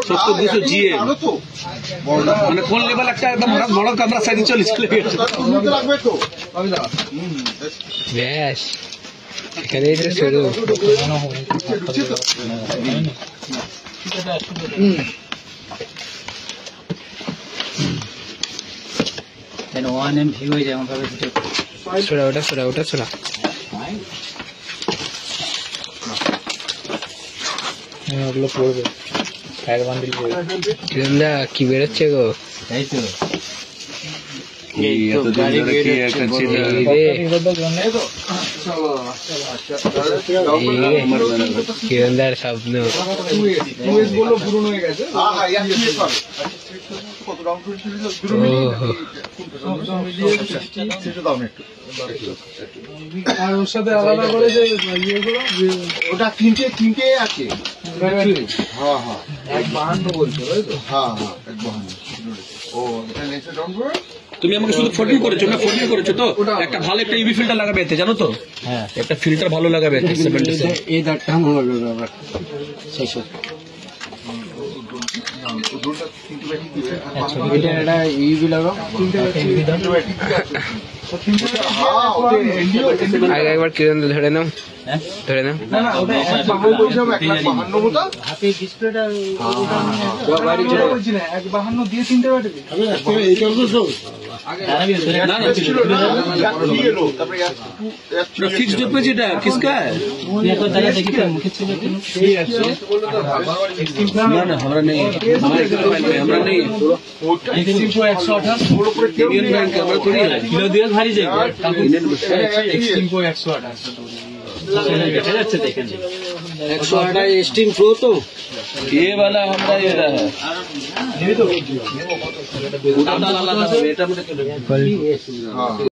70-200 GA মানে কোন level একটা একদম বড় ক্যামেরা সাইজে চলে গেছে। ব্যাস এখানেই তো শুরু। ওটা ওগুলো পড়বে ফায়ার বান্ডিল কিরণদা কি বেরোচ্ছে গো? তাই তো কিরণদার স্বপ্ন আর ওর সাথে আলাদা করে যে ইয়েগুলো ওটা তিনটে আছে। হ্যাঁ হ্যাঁ 152 বলছো তাই তো? হ্যাঁ হ্যাঁ 152। ও এটা নেক্সট ডাউন করো। তুমি আমাকে শুধু ফোর্টিং করেছো না? ফোর্টিং করেছো তো একটা ভালো একটা ইউভি ফিল্টার লাগাবে এতে, জানো তো? হ্যাঁ একটা ফিল্টার ভালো লাগাবে এতে 77 এই দাঁতটা হলো বাবা শেষ হলো। এটা একটা ইউভি লাগাও। আগে একবার কিরণ ধরে নাও, ধরে নাও। হাতে ডিসপ্লেটা 152 দিয়ে 3টে ব্যাটারি। फिक्स डिस्प्ले जेटा किसका है? ना ना हमारा नहीं है, हमारा नहीं है। एक्सट्रीम 128 इंडियन बैंक का हमारा थोड़ी है। किलो दिया भारी जाएगा एक्सट्रीम 128 দেখা যাচ্ছে দেখেন 128 एक्सट्रीम प्रो तो ये वाला हमारा ये रहा है ये तो এটা